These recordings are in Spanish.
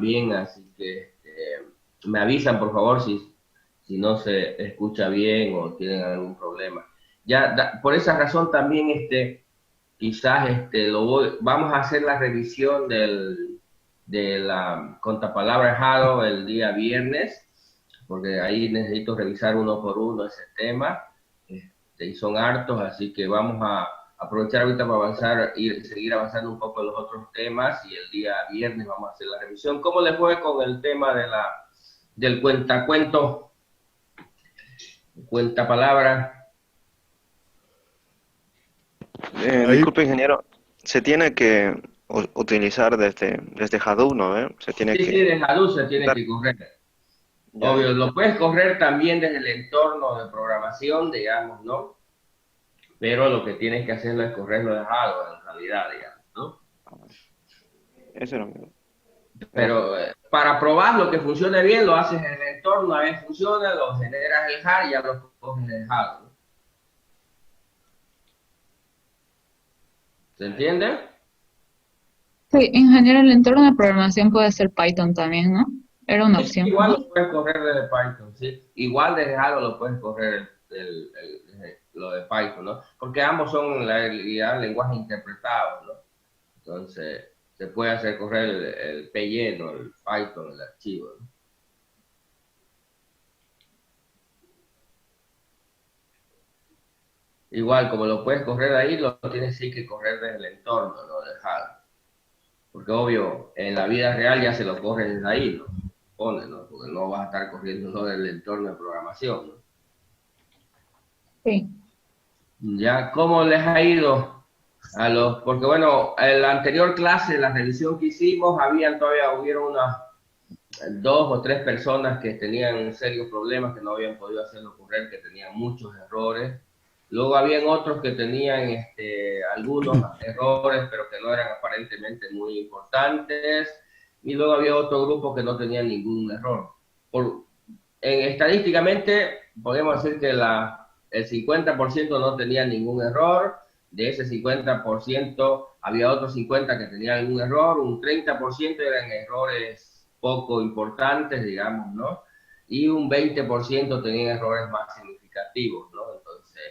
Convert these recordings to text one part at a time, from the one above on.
también, así que me avisan por favor si no se escucha bien o tienen algún problema. Ya, por esa razón también quizás vamos a hacer la revisión de la contapalabra Hado el día viernes, porque ahí necesito revisar uno por uno ese tema, y son hartos, así que vamos a aprovechar ahorita para avanzar y seguir avanzando un poco en los otros temas, y el día viernes vamos a hacer la revisión. ¿Cómo le fue con el tema del cuentacuento, cuentapalabra? Ahí, Disculpe, ingeniero, se tiene que utilizar desde Hadoop, ¿no? Se tiene Sí, sí, que de Hadoop se tiene dar. que correr. Ya, Obvio, ya. lo puedes correr también desde el entorno de programación, digamos, ¿no? Pero lo que tienes que hacerlo es correrlo de hardware, en realidad, digamos, ¿no? Eso era mío. Gracias. Pero para probar lo que funcione bien, lo haces en el entorno, a ver funciona, lo generas el hard y ya lo coges el hardware, ¿no? ¿Se entiende? Sí, en general el entorno de programación puede ser Python también, ¿no? Era una Sí, sí, opción, igual ¿no? lo puedes correr desde Python, ¿sí? Igual desde hardware lo puedes correr lo de Python, ¿no? Porque ambos son en la realidad lenguajes interpretados, ¿no? Entonces, se puede hacer correr el PY, ¿no? El Python, el archivo, ¿no? Igual, como lo puedes correr ahí, lo tienes sí que correr desde el entorno, ¿no? Dejar. Porque obvio, en la vida real ya se lo corre desde ahí, ¿no? Pone, ¿no? Porque no vas a estar corriendo ¿no? del entorno de programación, ¿no? Sí. Ya, ¿cómo les ha ido porque bueno, en la anterior clase, la revisión que hicimos, hubieron unas dos o tres personas que tenían serios problemas, que no habían podido hacerlo correr, que tenían muchos errores. Luego habían otros que tenían algunos errores, pero que no eran aparentemente muy importantes. Y luego había otro grupo que no tenía ningún error. Estadísticamente, podemos decir que el 50% no tenía ningún error. De ese 50% había otros 50% que tenían algún error. Un 30% eran errores poco importantes, digamos, ¿no? Y un 20% tenían errores más significativos, ¿no? Entonces,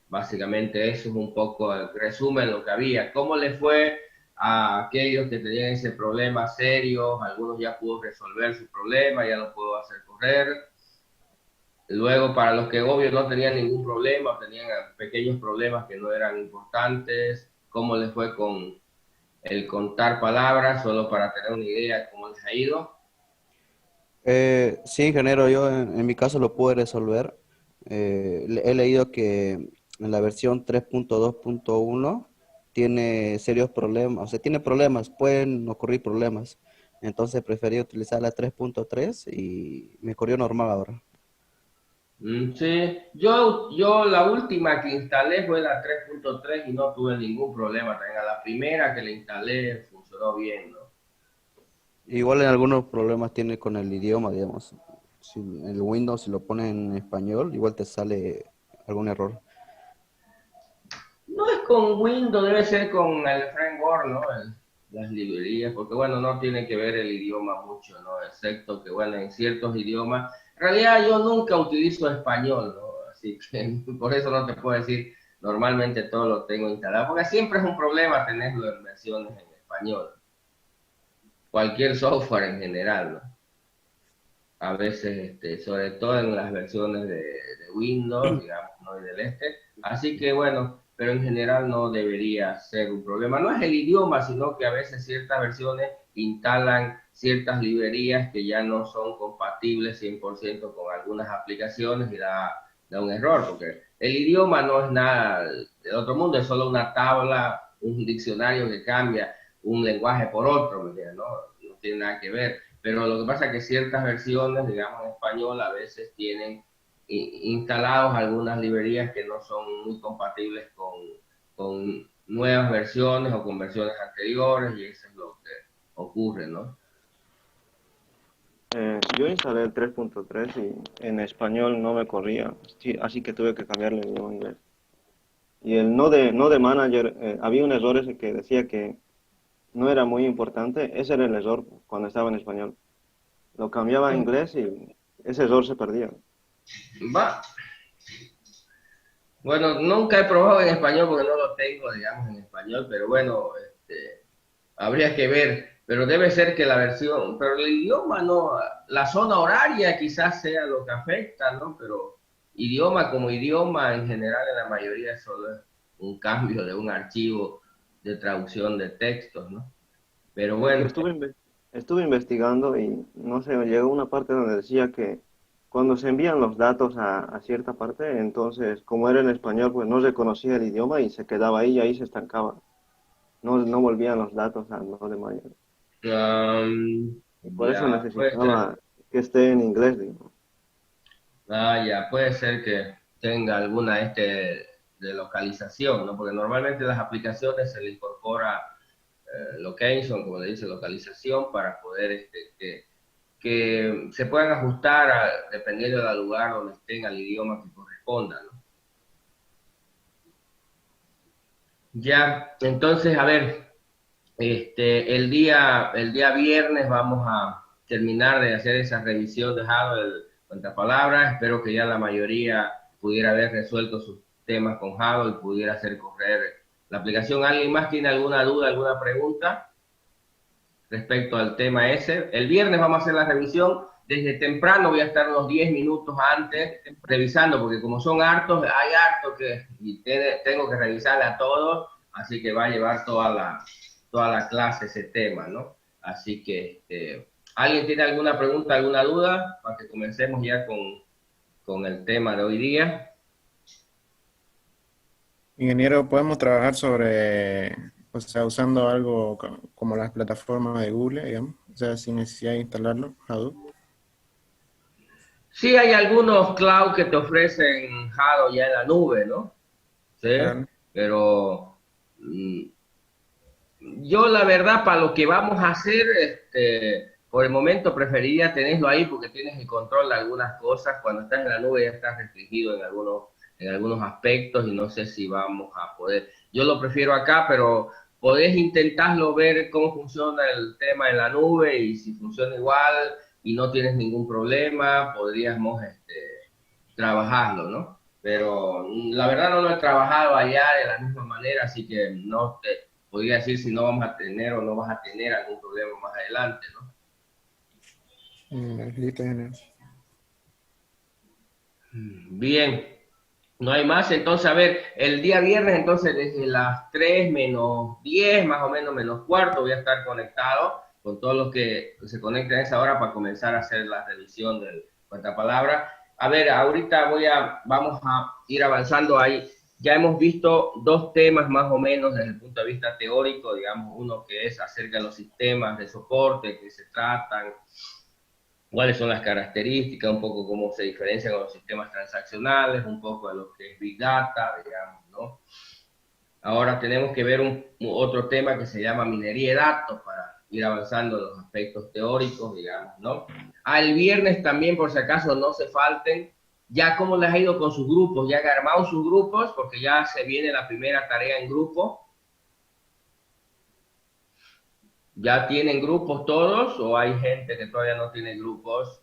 básicamente eso es un poco el resumen de lo que había. ¿Cómo le fue a aquellos que tenían ese problema serio? Algunos ya pudo resolver su problema, ya lo pudo hacer correr. Luego, para los que obvio no tenían ningún problema, tenían pequeños problemas que no eran importantes, ¿cómo les fue con el contar palabras? Solo para tener una idea de cómo les ha ido. Sí, ingeniero, yo en mi caso lo pude resolver. He leído que en la versión 3.2.1 tiene serios problemas, o sea, tiene problemas, pueden ocurrir problemas. Entonces preferí utilizar la 3.3 y me corrió normal ahora. Sí, yo la última que instalé fue la 3.3 y no tuve ningún problema. También a la primera que la instalé funcionó bien, ¿no? Igual en algunos problemas tiene con el idioma, digamos. Si el Windows, si lo pones en español, igual te sale algún error. No es con Windows, debe ser con el framework, ¿no? Las librerías, porque bueno, no tiene que ver el idioma mucho, ¿no? Excepto que bueno, en ciertos idiomas, en realidad yo nunca utilizo español, ¿no? Así que por eso no te puedo decir, normalmente todo lo tengo instalado, porque siempre es un problema tenerlo en versiones en español, cualquier software en general, ¿no? A veces, sobre todo en las versiones de Windows, digamos, ¿no? Y del Así que bueno, pero en general no debería ser un problema. No es el idioma, sino que a veces ciertas versiones instalan ciertas librerías que ya no son compatibles 100% con algunas aplicaciones y da un error, porque el idioma no es nada del otro mundo, es solo una tabla, un diccionario que cambia un lenguaje por otro, ¿me entiendes? No tiene nada que ver, pero lo que pasa es que ciertas versiones, digamos en español, a veces tienen instalados algunas librerías que no son muy compatibles con nuevas versiones o con versiones anteriores, y eso es lo que ocurre, ¿no? Yo instalé el 3.3 y en español no me corría, sí, así que tuve que cambiarle el idioma inglés. Y el no de manager, había un error ese que decía que no era muy importante, ese era el error cuando estaba en español. Lo cambiaba a inglés y ese error se perdía. Va. Bueno, nunca he probado en español porque no lo tengo, digamos, en español, pero bueno, habría que ver. Pero debe ser que la versión, pero el idioma no, la zona horaria quizás sea lo que afecta, ¿no? Pero idioma como idioma en general en la mayoría solo es un cambio de un archivo de traducción de textos, ¿no? Pero Porque bueno, estuve investigando y no sé, llegó una parte donde decía que cuando se envían los datos a cierta parte, entonces como era en español, pues no reconocía el idioma y se quedaba ahí y ahí se estancaba. No volvían los datos a no de manera. Y por eso ya puede ser. necesitaba que esté en inglés, digo. Ah, ya, puede ser que tenga alguna de localización, ¿no? Porque normalmente las aplicaciones se le incorpora location, como le dice, localización, para poder que se puedan ajustar dependiendo del lugar donde estén al idioma que corresponda, ¿no? Ya, entonces, a ver, el día viernes vamos a terminar de hacer esa revisión de Hadoop cuenta palabras. Espero que ya la mayoría pudiera haber resuelto sus temas con Hadoop y pudiera hacer correr la aplicación. ¿Alguien más tiene alguna duda, alguna pregunta respecto al tema ese? El viernes vamos a hacer la revisión. Desde temprano voy a estar unos 10 minutos antes revisando, porque como son hartos, hay hartos tengo que revisarle a todos, así que va a llevar toda la clase ese tema, ¿no? Así que, ¿alguien tiene alguna pregunta, alguna duda? Para que comencemos ya con el tema de hoy día. Ingeniero, podemos trabajar sobre, o sea, usando algo como las plataformas de Google, digamos, o sea, sin necesidad de instalarlo, Hadoop. Sí, hay algunos cloud que te ofrecen Hadoop ya en la nube, ¿no? Sí, Claro. pero yo la verdad para lo que vamos a hacer, por el momento preferiría tenerlo ahí porque tienes el control de algunas cosas. Cuando estás en la nube ya estás restringido en algunos aspectos y no sé si vamos a poder. Yo lo prefiero acá, pero podés intentarlo ver cómo funciona el tema en la nube y si funciona igual y no tienes ningún problema, podríamos trabajarlo, ¿no? Pero la verdad no lo he trabajado allá de la misma manera, así que no te podría decir si no vamos a tener o no vas a tener algún problema más adelante, ¿no? Listo, ingeniero. Bien, no hay más, entonces a ver, el día viernes entonces desde las 3 menos 10, más o menos menos cuarto, voy a estar conectado con todos los que se conecten a esa hora para comenzar a hacer la revisión del cuentapalabra. A ver, ahorita vamos a ir avanzando ahí. Ya hemos visto dos temas más o menos desde el punto de vista teórico, digamos, uno que es acerca de los sistemas de soporte que se tratan, cuáles son las características, un poco cómo se diferencian con los sistemas transaccionales, un poco de lo que es Big Data, digamos, ¿no? Ahora tenemos que ver otro tema que se llama minería de datos para ir avanzando en los aspectos teóricos, digamos, ¿no? El viernes también, por si acaso, no se falten, ya cómo les ha ido con sus grupos, ya han armado sus grupos, porque ya se viene la primera tarea en grupo. ¿Ya tienen grupos todos o hay gente que todavía no tiene grupos?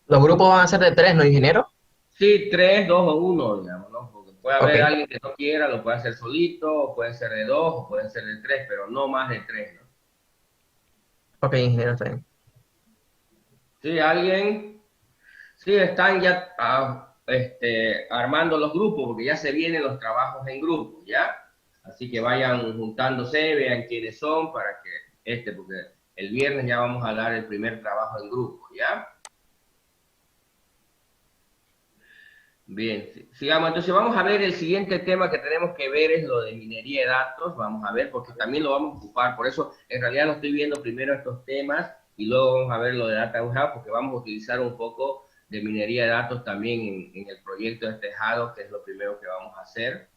Los grupos van a ser de tres, ¿no, ingeniero? Sí, tres, dos o uno, digamos, ¿no? Porque puede Ok, haber alguien que no quiera, lo puede hacer solito, o puede ser de dos, o puede ser de tres, pero no más de tres, ¿no? ok, ingeniero, está bien. Sí, alguien, sí, están ya armando los grupos, porque ya se vienen los trabajos en grupo, ¿ya? Así que vayan juntándose, vean quiénes son, para que porque el viernes ya vamos a dar el primer trabajo en grupo, ¿ya? Bien, sigamos. Entonces vamos a ver el siguiente tema que tenemos que ver es lo de minería de datos. Vamos a ver, porque también lo vamos a ocupar. Por eso, en realidad, no estoy viendo primero estos temas y luego vamos a ver lo de Data Warehouse, porque vamos a utilizar un poco de minería de datos también en el proyecto de Tejado, que es lo primero que vamos a hacer.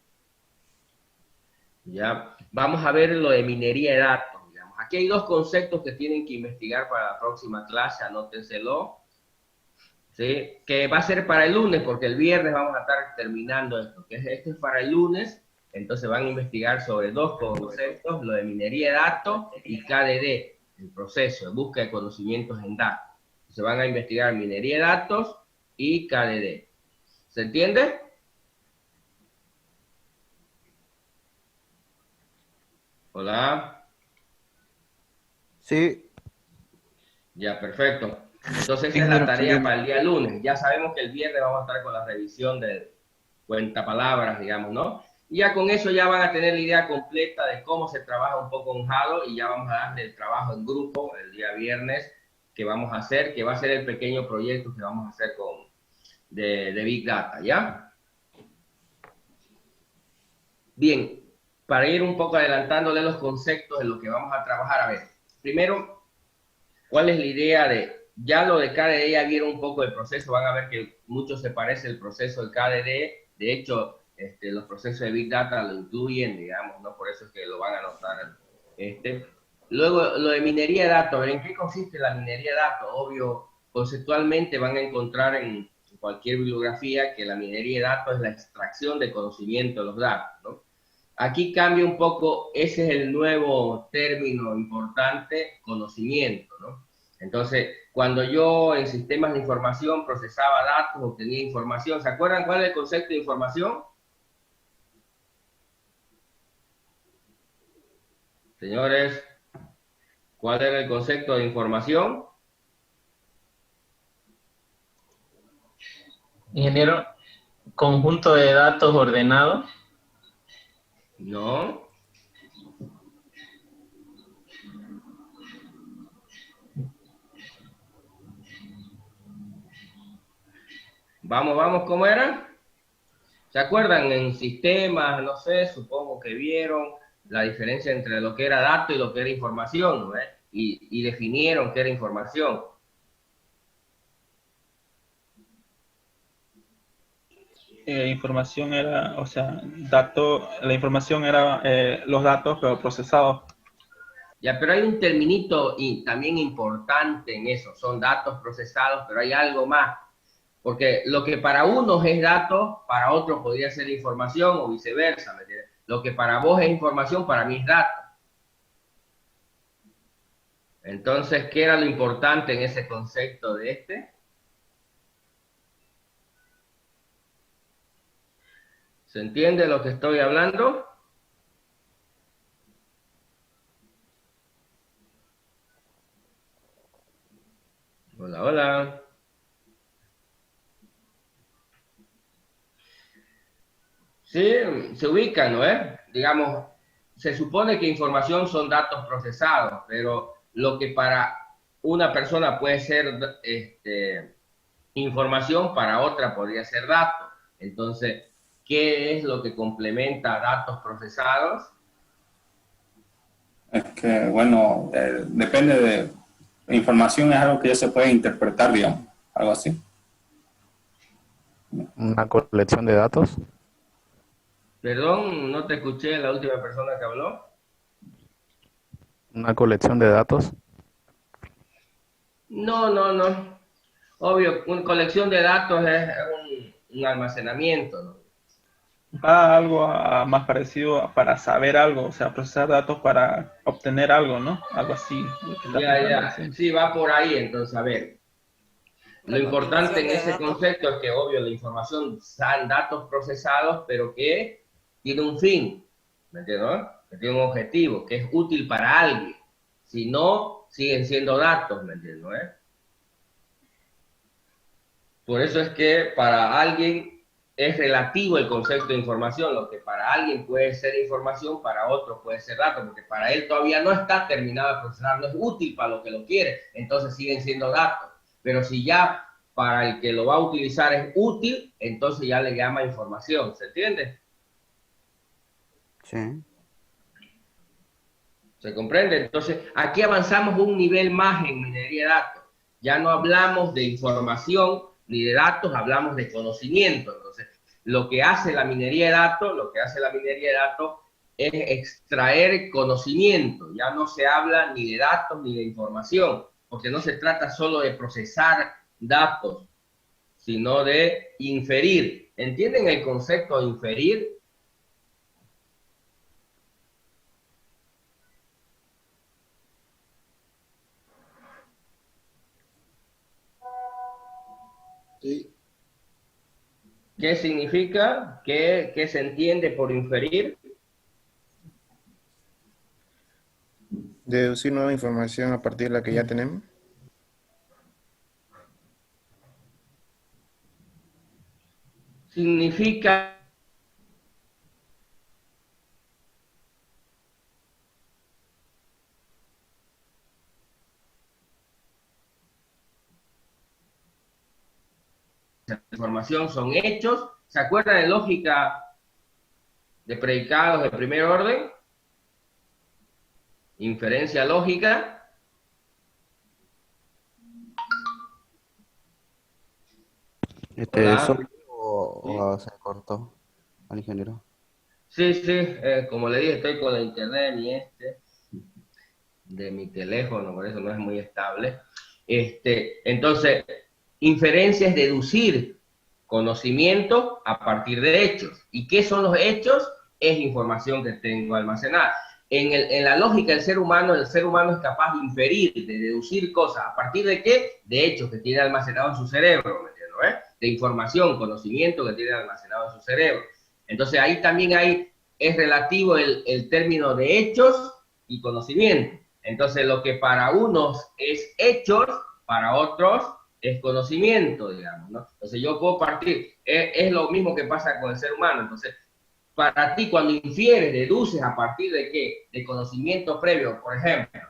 Ya, vamos a ver lo de minería de datos, digamos. Aquí hay dos conceptos que tienen que investigar para la próxima clase, anótenselo. ¿Sí? Que va a ser para el lunes, porque el viernes vamos a estar terminando esto, esto es para el lunes, Entonces van a investigar sobre dos conceptos, lo de minería de datos y KDD, el proceso de búsqueda de conocimientos en datos. Se van a investigar minería de datos y KDD. ¿Se entiende? Hola. Sí, Ya, perfecto. Entonces sí, esa es la ingeniero, tarea entiendo. para el día lunes. Ya sabemos que el viernes vamos a estar con la revisión de cuentapalabras, digamos, ¿no? Y ya con eso ya van a tener la idea completa de cómo se trabaja un poco en Hado y ya vamos a darle el trabajo en grupo el día viernes que vamos a hacer, que va a ser el pequeño proyecto que vamos a hacer de Big Data, ¿ya? Bien, para ir un poco adelantándole los conceptos de lo que vamos a trabajar, a ver, primero, ¿cuál es la idea de, ya lo de KDD ya vieron un poco el proceso, van a ver que mucho se parece el proceso del KDD, de hecho, los procesos de Big Data lo incluyen, digamos, ¿no? Por eso es que lo van a notar. Luego, lo de minería de datos, ¿en qué consiste la minería de datos? Obvio, conceptualmente van a encontrar en cualquier bibliografía que la minería de datos es la extracción de conocimiento de los datos, ¿no? Aquí cambia un poco, ese es el nuevo término importante, conocimiento, ¿no? Entonces, cuando yo en sistemas de información procesaba datos, obtenía información, ¿se acuerdan cuál es el concepto de información? Señores, ¿cuál era el concepto de información? Ingeniero, conjunto de datos ordenados. No. Vamos, ¿cómo era? ¿Se acuerdan? En sistemas, no sé, supongo que vieron la diferencia entre lo que era dato y lo que era información, ¿no? Y definieron qué era información. Información era, o sea, la información era los datos pero procesados. Ya, pero hay un terminito y también importante en eso, son datos procesados, pero hay algo más, porque lo que para unos es datos, para otros podría ser información o viceversa, ¿me entiendes? Lo que para vos es información, para mí es datos. Entonces, ¿qué era lo importante en ese concepto de ¿Se entiende lo que estoy hablando? Hola, hola. Sí, se ubican, ¿no? Digamos, se supone que información son datos procesados, pero lo que para una persona puede ser información, para otra podría ser datos. Entonces, ¿qué es lo que complementa datos procesados? Es que, bueno, depende de... La información es algo que ya se puede interpretar, digamos, algo así. Una colección de datos. Perdón, no te escuché la última persona que habló. Una colección de datos. No. Obvio, una colección de datos es un almacenamiento, ¿no? Va algo más parecido para saber algo, o sea, procesar datos para obtener algo, ¿no? Algo así. Ya. Sí, va por ahí, entonces, a ver. Lo importante en ese concepto es que, obvio, la información son datos procesados, pero que tiene un fin, ¿me entiendes? Que tiene un objetivo, que es útil para alguien. Si no, siguen siendo datos, ¿me entiendes? Por eso es que para alguien es relativo el concepto de información. Lo que para alguien puede ser información, para otro puede ser datos, porque para él todavía no está terminado de procesar, no es útil para lo que lo quiere, entonces siguen siendo datos. Pero si ya para el que lo va a utilizar es útil, entonces ya le llama información, ¿se entiende? Sí. ¿Se comprende? Entonces, aquí avanzamos un nivel más en minería de datos. Ya no hablamos de información ni de datos, hablamos de conocimiento. Entonces, lo que hace la minería de datos, es extraer conocimiento. Ya no se habla ni de datos ni de información, porque no se trata solo de procesar datos, sino de inferir. ¿Entienden el concepto de inferir? ¿Qué significa? ¿Qué se entiende por inferir? Deducir nueva información a partir de la que ya tenemos. Significa información son hechos. ¿Se acuerdan de lógica de predicados de primer orden? Inferencia lógica. Hola. ¿Soy yo o se cortó al ingeniero? Sí, como le dije, estoy con la internet de mi teléfono, por eso no es muy estable. Entonces, inferencia es deducir conocimiento a partir de hechos. ¿Y qué son los hechos? Es información que tengo almacenada. En la lógica del ser humano, el ser humano es capaz de inferir, de deducir cosas. ¿A partir de qué? De hechos que tiene almacenado en su cerebro, ¿me entiendes? De información, conocimiento que tiene almacenado en su cerebro. Entonces ahí también es relativo el término de hechos y conocimiento. Entonces lo que para unos es hechos, para otros es conocimiento, digamos, ¿no? Entonces yo puedo partir, es lo mismo que pasa con el ser humano. Entonces, para ti cuando infieres, deduces a partir de qué? De conocimiento previo, por ejemplo.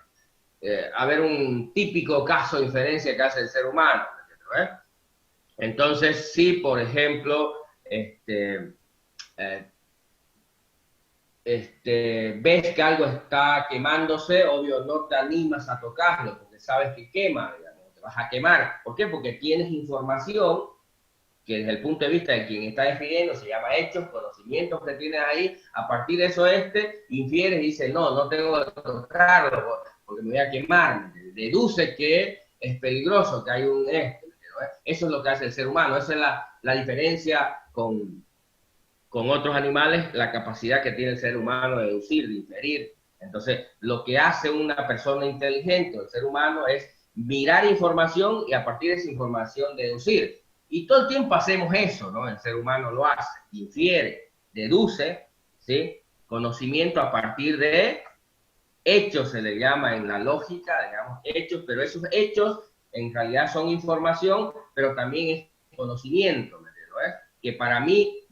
A ver un típico caso de inferencia que hace el ser humano, ¿eh? Entonces, si por ejemplo, ves que algo está quemándose, obvio no te animas a tocarlo porque sabes que quema, digamos, te vas a quemar. ¿Por qué? Porque tienes información que desde el punto de vista de quien está definiendo se llama hechos, conocimientos que tienes ahí. A partir de eso infieres y dice, no tengo que tocarlo porque me voy a quemar. Deduce que es peligroso, que hay un Eso es lo que hace el ser humano. Esa es la diferencia con otros animales, la capacidad que tiene el ser humano de deducir, de inferir. Entonces, lo que hace una persona inteligente, el ser humano, es mirar información y a partir de esa información deducir. Y todo el tiempo hacemos eso, ¿no? El ser humano lo hace, infiere, deduce, ¿sí? Conocimiento a partir de hechos, se le llama en la lógica, digamos, hechos, pero esos hechos en realidad son información, pero también es conocimiento, ¿me entiendes? Que para mí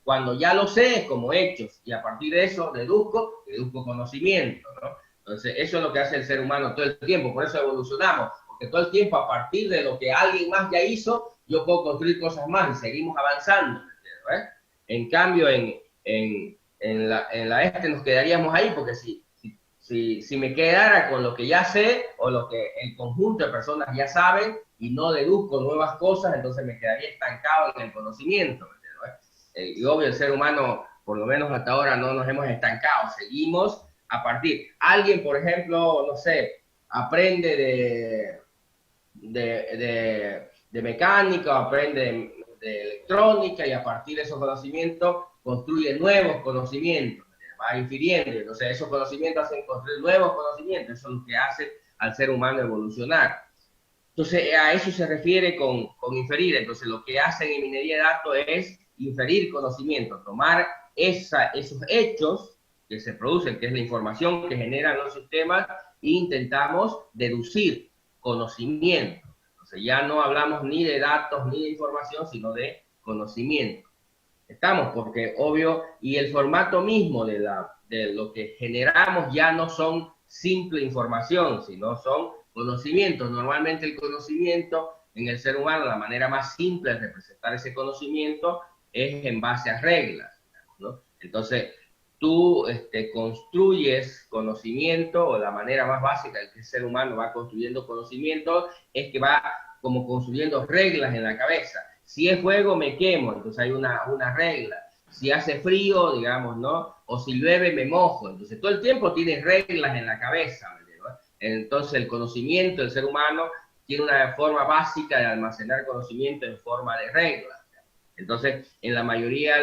cuando ya lo sé es como hechos y a partir de eso deduzco conocimiento, ¿no? Entonces eso es lo que hace el ser humano todo el tiempo, por eso evolucionamos, porque todo el tiempo a partir de lo que alguien más ya hizo, yo puedo construir cosas más y seguimos avanzando, ¿eh? En cambio en la nos quedaríamos ahí, porque si me quedara con lo que ya sé o lo que el conjunto de personas ya saben y no deduzco nuevas cosas, entonces me quedaría estancado en el conocimiento. Y obvio, el ser humano, por lo menos hasta ahora, no nos hemos estancado, seguimos a partir. Alguien, por ejemplo, no sé, aprende de mecánica, aprende de electrónica y a partir de esos conocimientos construye nuevos conocimientos, va infiriendo. Entonces esos conocimientos hacen construir nuevos conocimientos, eso es lo que hace al ser humano evolucionar. Entonces a eso se refiere con inferir. Entonces lo que hacen en minería de datos es inferir conocimiento, tomar esos hechos que se producen, que es la información que generan los sistemas, e intentamos deducir conocimiento. Entonces ya no hablamos ni de datos ni de información, sino de conocimiento. Estamos, porque obvio, y el formato mismo de lo que generamos ya no son simple información, sino son conocimientos. Normalmente el conocimiento en el ser humano, la manera más simple de representar ese conocimiento es en base a reglas, ¿no? Entonces, tú construyes conocimiento, o la manera más básica en que el ser humano va construyendo conocimiento es que va como construyendo reglas en la cabeza. Si es fuego, me quemo, entonces hay una regla. Si hace frío, digamos, ¿no? O si llueve, me mojo. Entonces, todo el tiempo tienes reglas en la cabeza, ¿no? Entonces, el conocimiento del ser humano tiene una forma básica de almacenar conocimiento en forma de reglas. Entonces, en la mayoría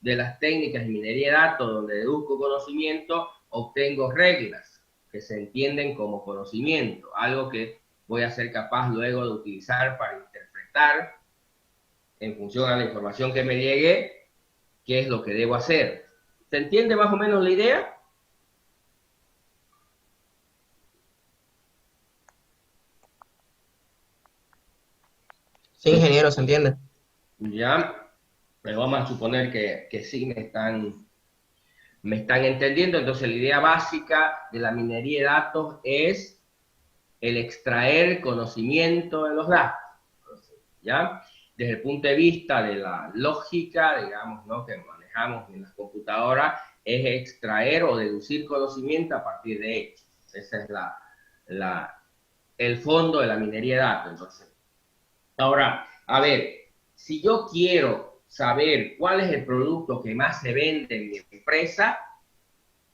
de las técnicas de minería de datos donde deduzco conocimiento, obtengo reglas que se entienden como conocimiento, algo que voy a ser capaz luego de utilizar para interpretar en función a la información que me llegue, qué es lo que debo hacer. ¿Se entiende más o menos la idea? Sí, ingeniero, ¿se entiende? Ya, pero vamos a suponer que sí me están entendiendo. Entonces la idea básica de la minería de datos es el extraer conocimiento de los datos. Entonces, ¿ya? Desde el punto de vista de la lógica, digamos, ¿no?, que manejamos en las computadoras, es extraer o deducir conocimiento a partir de hechos. Ese es el fondo de la minería de datos. Entonces, ahora, a ver, si yo quiero saber cuál es el producto que más se vende en mi empresa,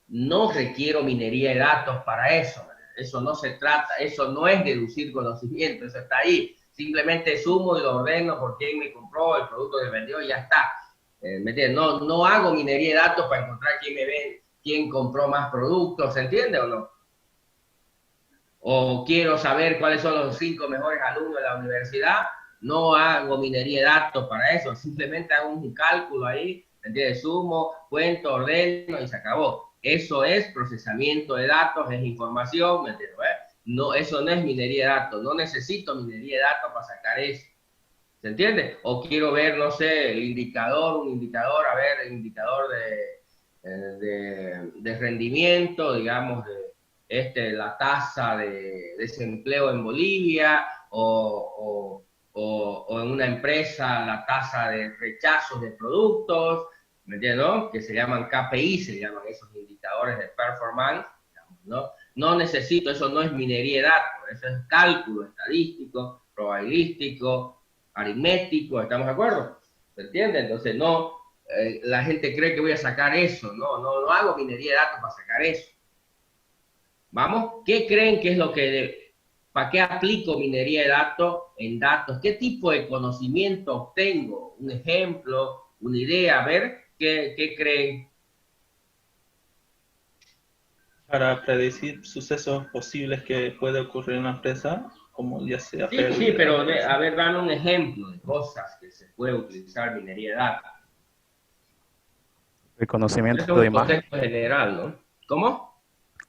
no requiero minería de datos para eso. Eso no se trata, eso no es deducir conocimiento, eso está ahí. Simplemente sumo y lo ordeno por quién me compró, el producto que vendió y ya está. ¿Me entiendes? No hago minería de datos para encontrar quién compró más productos, ¿se entiende o no? O quiero saber cuáles son los 5 mejores alumnos de la universidad, no hago minería de datos para eso, simplemente hago un cálculo ahí, ¿me entiendes? Sumo, cuento, ordeno y se acabó. Eso es procesamiento de datos, es información, ¿me entiendes? No, eso no es minería de datos, no necesito minería de datos para sacar eso. ¿Se entiende? O quiero ver, no sé, un indicador, a ver, el indicador de rendimiento, digamos, la tasa de desempleo en Bolivia, o en una empresa la tasa de rechazos de productos, ¿me entiendes, no? Que se llaman KPI, se llaman esos indicadores de performance, ¿no? No necesito, eso no es minería de datos, eso es cálculo estadístico, probabilístico, aritmético, ¿estamos de acuerdo? ¿Se entiende? Entonces, no, la gente cree que voy a sacar eso, no hago minería de datos para sacar eso. ¿Vamos? ¿Qué creen que es lo que, para qué aplico minería de datos en datos? ¿Qué tipo de conocimiento obtengo? Un ejemplo, una idea, a ver, ¿qué creen? Para predecir sucesos posibles que puede ocurrir en una empresa, como ya sea Sí, pero a ver, dame un ejemplo de cosas que se puede utilizar minería de datos. Reconocimiento Eso es de un imagen. contexto general, ¿no? ¿Cómo?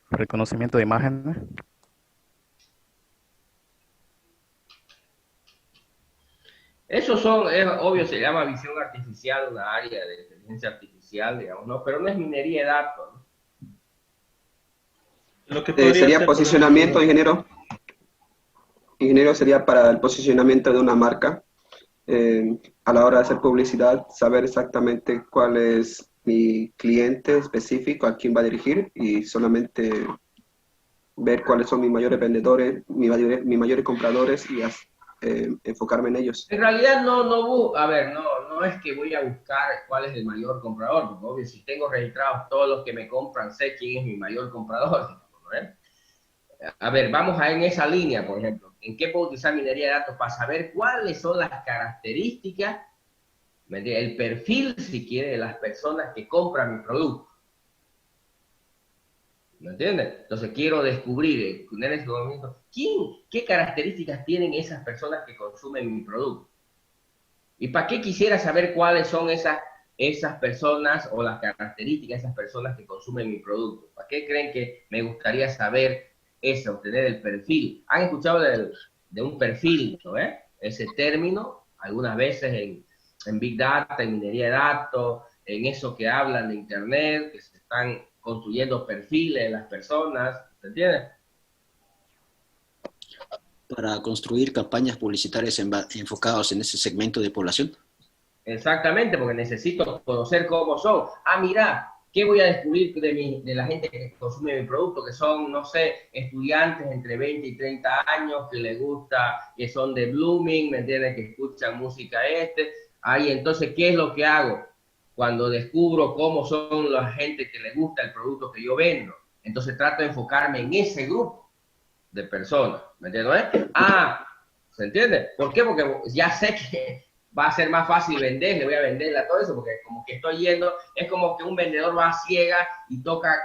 Reconocimiento de imágenes. Eso es obvio, se llama visión artificial, una área de inteligencia artificial, digamos, ¿no? Pero no es minería de datos, ¿no? Lo que podría Sería ser, posicionamiento, ingeniero. Ingeniero, sería para el posicionamiento de una marca. A la hora de hacer publicidad, saber exactamente cuál es mi cliente específico, a quién va a dirigir, y solamente ver cuáles son mis mayores vendedores, mis mayores compradores, y enfocarme en ellos. En realidad no es que voy a buscar cuál es el mayor comprador, porque obvio, si tengo registrados todos los que me compran, sé quién es mi mayor comprador, ¿no? A ver, vamos a en esa línea, por ejemplo, ¿en qué puedo utilizar minería de datos? Para saber cuáles son las características, el perfil, si quiere, de las personas que compran mi producto. ¿Me entiendes? Entonces quiero descubrir, en ese momento, qué características tienen esas personas que consumen mi producto. ¿Y para qué quisiera saber cuáles son esas personas o las características de esas personas que consumen mi producto? ¿Para qué creen que me gustaría saber eso, obtener el perfil? ¿Han escuchado de un perfil, ¿no? Ese término, algunas veces en Big Data, en minería de datos, en eso que hablan de Internet, que se están construyendo perfiles de las personas, ¿se entiende? Para construir campañas publicitarias enfocadas en ese segmento de población. Exactamente, porque necesito conocer cómo son. Mira, ¿qué voy a descubrir de la gente que consume mi producto? Que son, no sé, estudiantes entre 20 y 30 años, que les gusta, que son de Blooming, ¿me entiendes? Que escuchan música Ahí, entonces, ¿qué es lo que hago? Cuando descubro cómo son la gente que le gusta el producto que yo vendo, entonces trato de enfocarme en ese grupo de personas, ¿me entiendes? ¿Se entiende? ¿Por qué? Porque ya sé que va a ser más fácil vender, le voy a venderle a todo eso, porque como que estoy yendo, es como que un vendedor va a ciega y toca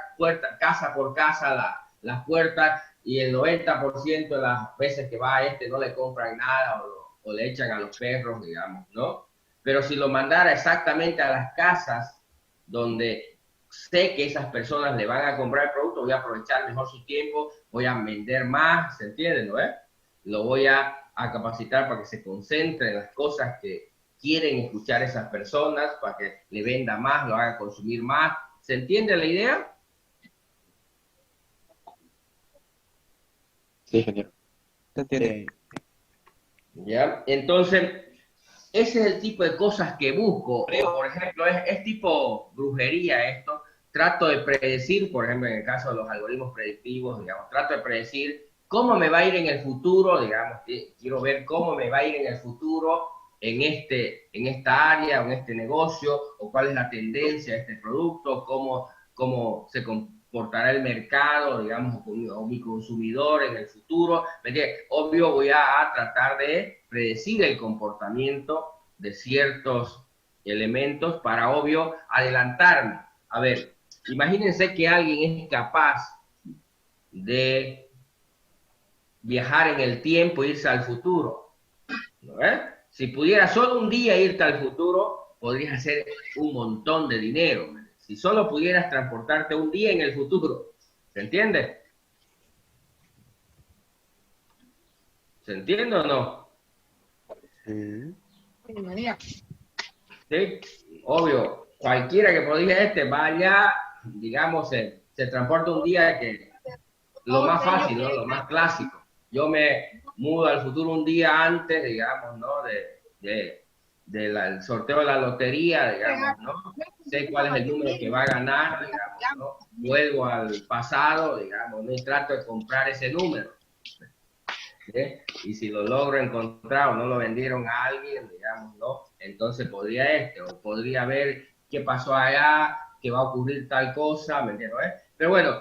casa por casa las puertas, y el 90% de las veces que va no le compran nada, o le echan a los perros, digamos, ¿no? Pero si lo mandara exactamente a las casas donde sé que esas personas le van a comprar el producto, voy a aprovechar mejor su tiempo, voy a vender más, ¿se entiende, no es? Lo voy a capacitar para que se concentre en las cosas que quieren escuchar esas personas, para que le venda más, lo haga consumir más. ¿Se entiende la idea? Sí, ingeniero. ¿Se entiende? ¿Ya? Entonces, ese es el tipo de cosas que busco. O, por ejemplo, es tipo brujería esto. Trato de predecir, por ejemplo, en el caso de los algoritmos predictivos, digamos, trato de predecir cómo me va a ir en el futuro, digamos, quiero ver cómo me va a ir en el futuro en esta área o en este negocio, o cuál es la tendencia de este producto, cómo se comportará el mercado, digamos, o mi consumidor en el futuro. Obvio, voy a tratar de predecir el comportamiento de ciertos elementos para, obvio, adelantarme. A ver, imagínense que alguien es capaz de viajar en el tiempo e irse al futuro, ¿no ves? Si pudiera solo un día irte al futuro, podrías hacer un montón de dinero. Si solo pudieras transportarte un día en el futuro, ¿se entiende? ¿Se entiende o no? Sí, obvio, cualquiera que prodigue vaya, digamos, se transporta un día, que lo más fácil, ¿no? Lo más clásico. Yo me mudo al futuro un día antes, digamos, ¿no? Del sorteo de la lotería, digamos, ¿no? Sé cuál es el número que va a ganar, digamos, ¿no? Vuelvo al pasado, digamos, ¿no? Y trato de comprar ese número. ¿Sí? Y si lo logro encontrar o no lo vendieron a alguien, digamos, ¿no? Entonces podría o podría ver qué pasó allá, que va a ocurrir tal cosa, ¿me entiendes? Pero bueno,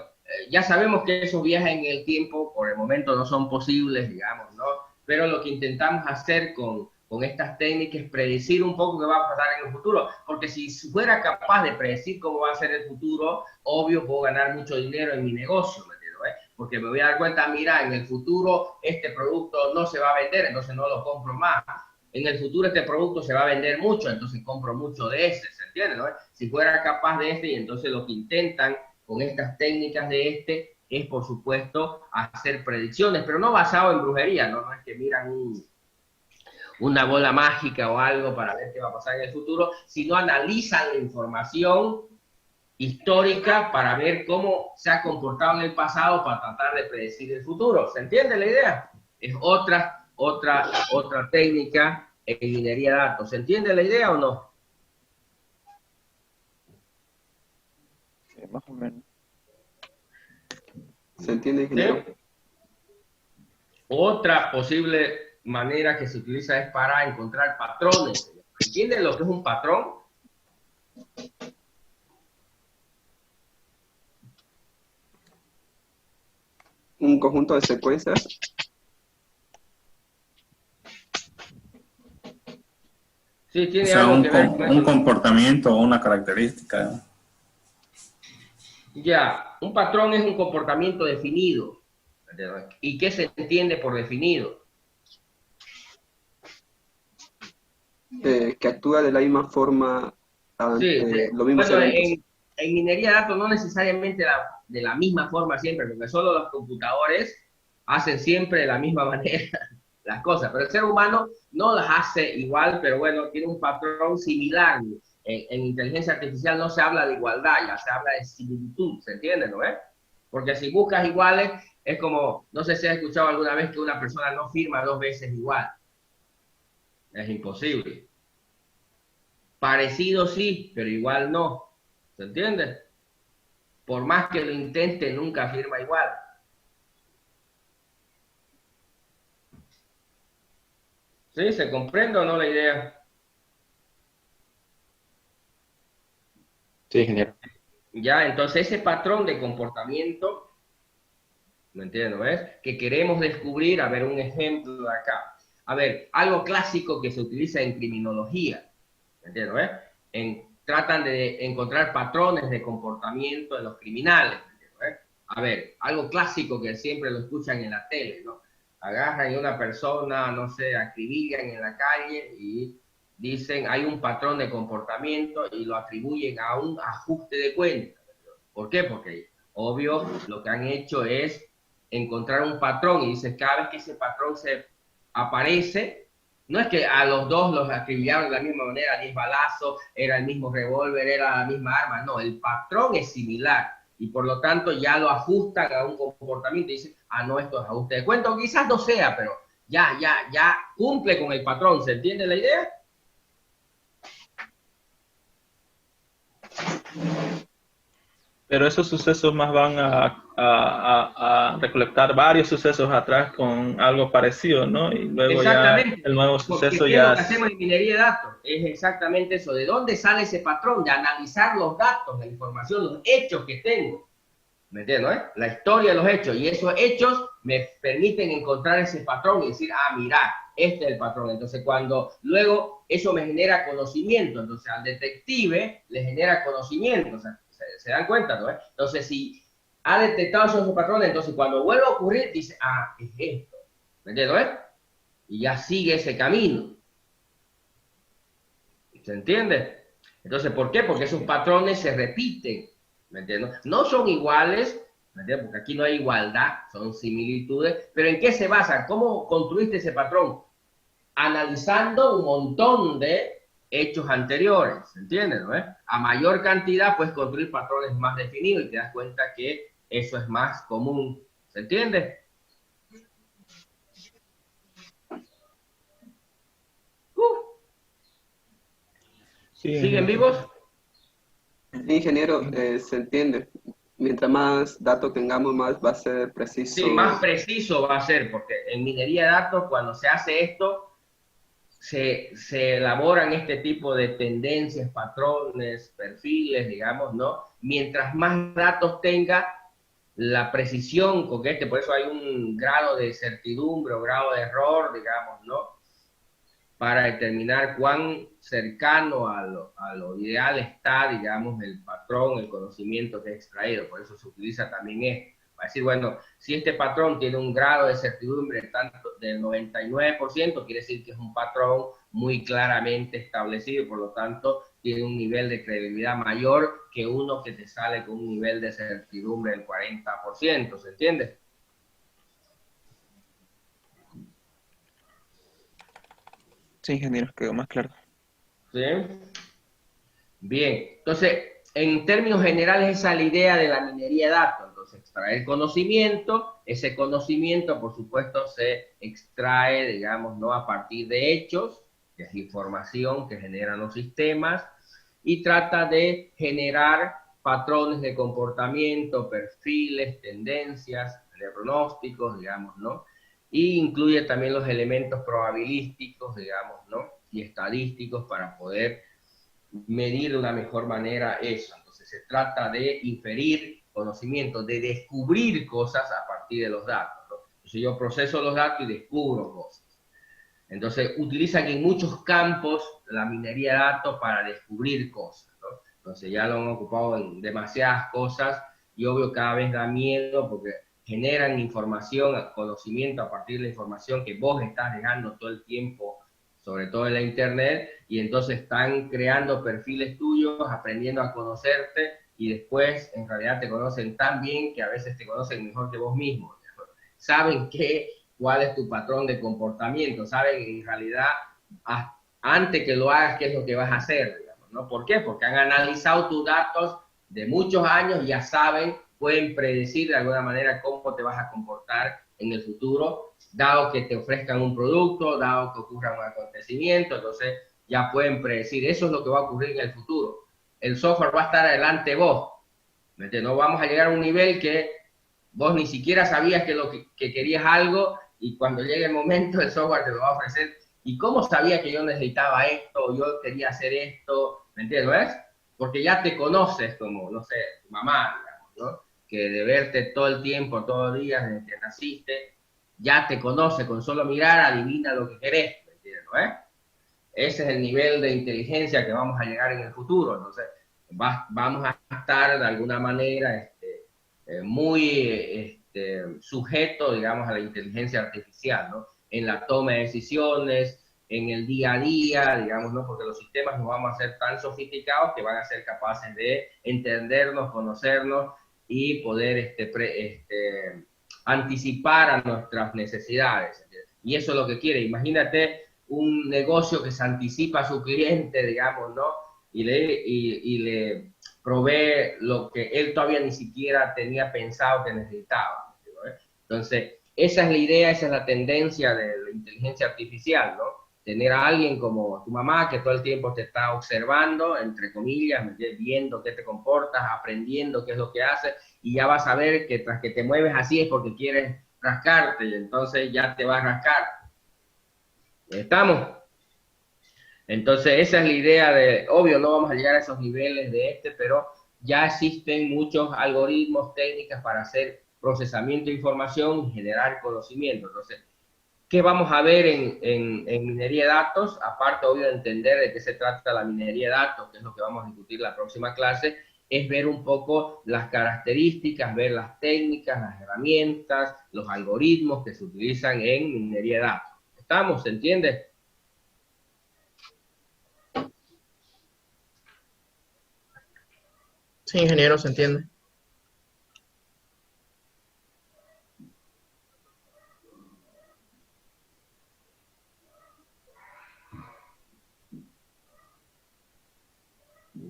ya sabemos que esos viajes en el tiempo por el momento no son posibles, digamos, ¿no? Pero lo que intentamos hacer con estas técnicas es predecir un poco qué va a pasar en el futuro, porque si fuera capaz de predecir cómo va a ser el futuro, obvio puedo ganar mucho dinero en mi negocio, ¿me entiendes? Porque me voy a dar cuenta, mira, en el futuro este producto no se va a vender, entonces no lo compro más. En el futuro este producto se va a vender mucho, entonces compro mucho de ese, ¿se entiende? ¿No? Si fuera capaz de y entonces lo que intentan con estas técnicas de es, por supuesto, hacer predicciones, pero no basado en brujería, ¿no? No es que miran una bola mágica o algo para ver qué va a pasar en el futuro, sino analizan la información histórica para ver cómo se ha comportado en el pasado para tratar de predecir el futuro. ¿Se entiende la idea? Es otra técnica en minería de datos. ¿Se entiende la idea o no? Más o menos. ¿Se entiende, ingeniero? ¿Sí? Otra posible manera que se utiliza es para encontrar patrones. ¿Entienden lo que es un patrón? Un conjunto de secuencias. Sí, tiene O sea, algo que ver con un eso. comportamiento o una característica. Ya, un patrón es un comportamiento definido. ¿Y qué se entiende por definido? Que actúa de la misma forma Sí, ante los mismos bueno, eventos. en minería de datos no necesariamente de la misma forma siempre, porque solo los computadores hacen siempre de la misma manera las cosas, pero el ser humano no las hace igual, pero bueno, tiene un patrón similar. En inteligencia artificial no se habla de igualdad, ya se habla de similitud, ¿se entiende, no es? Porque si buscas iguales, es como, no sé si has escuchado alguna vez que una persona no firma dos veces igual. Es imposible. Parecido sí, pero igual no. ¿Se entiende? Por más que lo intente, nunca firma igual. ¿Sí? ¿Se comprende o no la idea? Sí, ingeniero. Ya, entonces ese patrón de comportamiento, ¿me entiendes? ¿Ves? Que queremos descubrir, a ver, un ejemplo de acá. A ver, algo clásico que se utiliza en criminología, ¿me entiendes? Tratan de encontrar patrones de comportamiento de los criminales, ¿me entiendes? A ver, algo clásico que siempre lo escuchan en la tele, ¿no? Agarran a una persona, no sé, acribillan en la calle y dicen hay un patrón de comportamiento y lo atribuyen a un ajuste de cuenta. ¿Por qué? Porque obvio lo que han hecho es encontrar un patrón y dicen cada vez que ese patrón se aparece, no es que a los dos los acribillaron de la misma manera, 10 balazos, era el mismo revólver, era la misma arma, no, el patrón es similar y por lo tanto ya lo ajustan a un comportamiento y dicen, no, esto es ajuste de cuenta, o quizás no sea, pero ya cumple con el patrón, ¿se entiende la idea? Pero esos sucesos más van a recolectar varios sucesos atrás con algo parecido, ¿no? Y luego ya el nuevo suceso porque ya... Lo que hacemos en minería de datos es exactamente eso, de dónde sale ese patrón, de analizar los datos, la información, los hechos que tengo. ¿Me entiendes? La historia de los hechos. Y esos hechos me permiten encontrar ese patrón y decir, mira, este es el patrón. Entonces, cuando luego eso me genera conocimiento, entonces al detective le genera conocimiento. O sea, ¿se dan cuenta? ¿No? Entonces, si ha detectado esos patrones, entonces cuando vuelve a ocurrir, dice, es esto. ¿Me entiendes? Y ya sigue ese camino. ¿Se entiende? Entonces, ¿por qué? Porque esos patrones se repiten. ¿Me entiendes? No son iguales, ¿me entiendes? Porque aquí no hay igualdad, son similitudes, pero ¿en qué se basa? ¿Cómo construiste ese patrón? Analizando un montón de hechos anteriores, ¿se entiende? ¿No? A mayor cantidad puedes construir patrones más definidos y te das cuenta que eso es más común, ¿se entiende? ¿Siguen vivos? Ingeniero, se entiende. Mientras más datos tengamos, más va a ser preciso. Sí, más preciso va a ser, porque en minería de datos, cuando se hace esto, se elaboran este tipo de tendencias, patrones, perfiles, digamos, ¿no? Mientras más datos tenga, la precisión con que por eso hay un grado de certidumbre o grado de error, digamos, ¿no? Para determinar cuán cercano a lo ideal está, digamos, el patrón, el conocimiento que he extraído. Por eso se utiliza también esto. Va a decir, bueno, si este patrón tiene un grado de certidumbre tanto del 99%, quiere decir que es un patrón muy claramente establecido, por lo tanto, tiene un nivel de credibilidad mayor que uno que te sale con un nivel de certidumbre del 40%, ¿se entiende? Sí, ingeniero, quedó más claro. ¿Sí? Bien, entonces, en términos generales, esa es la idea de la minería de datos. Entonces, extraer conocimiento, ese conocimiento, por supuesto, se extrae, digamos, ¿no? A partir de hechos, que es información que generan los sistemas, y trata de generar patrones de comportamiento, perfiles, tendencias, de pronósticos, digamos, ¿no? Y incluye también los elementos probabilísticos, digamos, ¿no? Y estadísticos para poder medir de una mejor manera eso. Entonces se trata de inferir conocimiento, de descubrir cosas a partir de los datos, ¿no? Entonces yo proceso los datos y descubro cosas. Entonces utilizan en muchos campos la minería de datos para descubrir cosas, ¿no? Entonces ya lo han ocupado en demasiadas cosas y obvio cada vez da miedo porque generan información, conocimiento a partir de la información que vos estás dejando todo el tiempo, sobre todo en la internet, y entonces están creando perfiles tuyos, aprendiendo a conocerte, y después en realidad te conocen tan bien que a veces te conocen mejor que vos mismo. Saben cuál es tu patrón de comportamiento, saben en realidad antes que lo hagas qué es lo que vas a hacer, digamos, ¿no? ¿Por qué? Porque han analizado tus datos de muchos años y ya saben, pueden predecir de alguna manera cómo te vas a comportar en el futuro, dado que te ofrezcan un producto, dado que ocurra un acontecimiento, entonces ya pueden predecir, eso es lo que va a ocurrir en el futuro. El software va a estar adelante de vos, no vamos a llegar a un nivel que vos ni siquiera sabías que querías algo y cuando llegue el momento el software te lo va a ofrecer. ¿Y cómo sabía que yo necesitaba esto, o yo quería hacer esto? ¿Me entiendes? ¿Ves? Porque ya te conoces como, no sé, tu mamá, digamos, ¿no? Que de verte todo el tiempo, todos los días, desde que naciste, ya te conoce, con solo mirar adivina lo que querés, ¿me entiendes? ¿No? Ese es el nivel de inteligencia que vamos a llegar en el futuro. Entonces, vamos a estar de alguna manera muy sujeto, digamos, a la inteligencia artificial, ¿no? En la toma de decisiones, en el día a día, digamos, ¿no? Porque los sistemas no vamos a ser tan sofisticados que van a ser capaces de entendernos, conocernos y poder anticipar a nuestras necesidades. Y eso es lo que quiere. Imagínate un negocio que se anticipa a su cliente, digamos, ¿no? Y le provee lo que él todavía ni siquiera tenía pensado que necesitaba, ¿no? Entonces, esa es la idea, esa es la tendencia de la inteligencia artificial, ¿no? Tener a alguien como tu mamá que todo el tiempo te está observando, entre comillas, viendo qué te comportas, aprendiendo qué es lo que haces, y ya vas a ver que tras que te mueves así es porque quieres rascarte, y entonces ya te vas a rascar. ¿Estamos? Entonces esa es la idea de, obvio no vamos a llegar a esos niveles de pero ya existen muchos algoritmos, técnicas para hacer procesamiento de información y generar conocimiento. Entonces, ¿qué vamos a ver en minería de datos? Aparte, obvio, de entender de qué se trata la minería de datos, que es lo que vamos a discutir la próxima clase, es ver un poco las características, ver las técnicas, las herramientas, los algoritmos que se utilizan en minería de datos. ¿Estamos? ¿Se entiende? Sí, ingeniero, se entiende.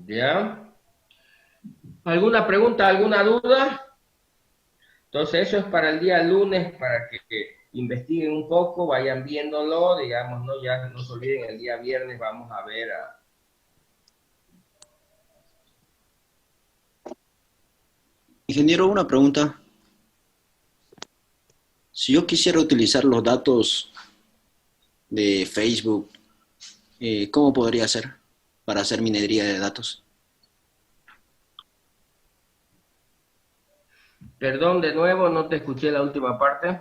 ¿Ya? ¿Alguna pregunta, alguna duda? Entonces eso es para el día lunes, para que investiguen un poco, vayan viéndolo, digamos, ¿no? Ya no se olviden, el día viernes vamos a ver a... Ingeniero, una pregunta. Si yo quisiera utilizar los datos de Facebook, ¿cómo podría hacer para hacer minería de datos? Perdón, de nuevo, no te escuché la última parte.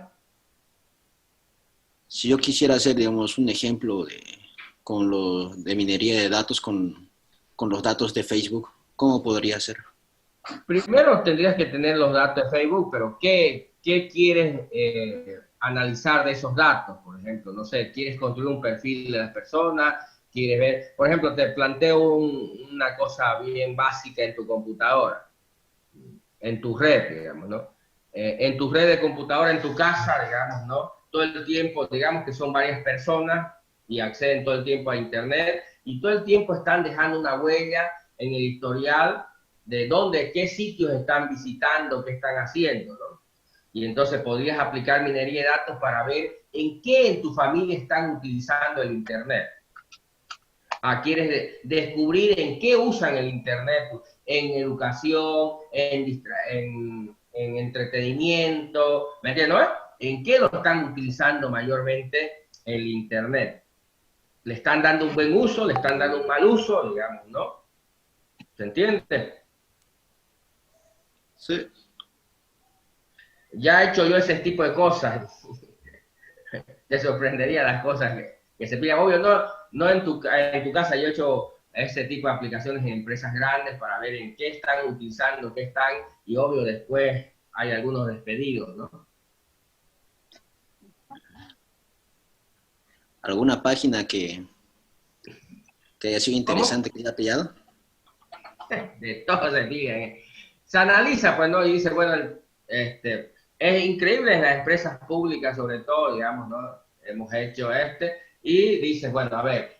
Si yo quisiera hacer, digamos, un ejemplo de minería de datos con los datos de Facebook, ¿cómo podría hacer? Primero tendrías que tener los datos de Facebook, pero ¿qué quieres analizar de esos datos? Por ejemplo, no sé, ¿quieres construir un perfil de las personas? ¿Quieres ver? Por ejemplo, te planteo una cosa bien básica en tu computadora, en tu red, digamos, ¿no? En tu red de computadora, en tu casa, digamos, ¿no? Todo el tiempo, digamos que son varias personas y acceden todo el tiempo a Internet y todo el tiempo están dejando una huella en el historial de dónde, qué sitios están visitando, qué están haciendo, ¿no? Y entonces podrías aplicar minería de datos para ver en qué en tu familia están utilizando el Internet. Quieres descubrir en qué usan el Internet, en educación, en entretenimiento, ¿me entiendes? ¿No? ¿En qué lo están utilizando mayormente el Internet? ¿Le están dando un buen uso? ¿Le están dando un mal uso? Digamos, ¿no? ¿Se entiende? Sí. Ya he hecho yo ese tipo de cosas. Te sorprendería las cosas que se piden. Obvio, no en tu casa. Yo he hecho ese tipo de aplicaciones en empresas grandes para ver en qué están utilizando, qué están, y obvio después hay algunos despedidos, ¿no? ¿Alguna página que haya sido interesante que haya pillado? De todo se piden. Se analiza, pues, ¿no? Y dice, bueno, es increíble en las empresas públicas, sobre todo, digamos, ¿no? Hemos hecho y dices, bueno, a ver,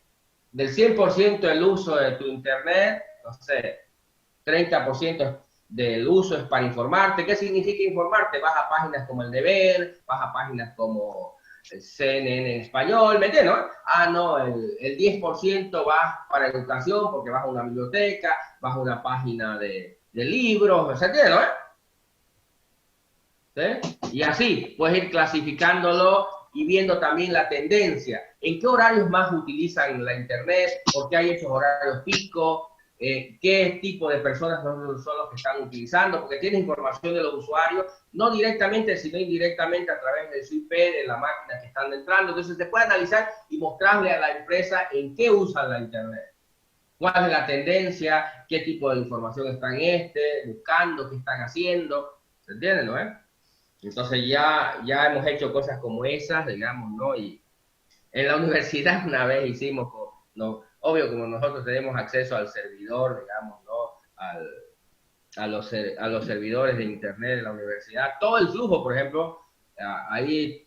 del 100% del uso de tu Internet, no sé, 30% del uso es para informarte. ¿Qué significa informarte? Vas a páginas como El Deber, vas a páginas como CNN en español, ¿me entiendes? ¿No? No, el 10% vas para educación porque vas a una biblioteca, vas a una página de libros, ¿se entiende? ¿No? ¿Sí? Y así, puedes ir clasificándolo y viendo también la tendencia. ¿En qué horarios más utilizan la Internet? ¿Por qué hay esos horarios pico? ¿Qué tipo de personas son los que están utilizando? Porque tienes información de los usuarios, no directamente, sino indirectamente a través de su IP, de la máquina que están entrando. Entonces, se puede analizar y mostrarle a la empresa en qué usan la Internet. ¿Cuál es la tendencia? ¿Qué tipo de información están buscando? ¿Qué están haciendo? ¿Se entiende, no? Entonces ya hemos hecho cosas como esas, digamos, ¿no? Y En la universidad una vez hicimos, no, obvio como nosotros tenemos acceso al servidor, digamos, ¿no? A los servidores de internet de la universidad, todo el flujo, por ejemplo, ahí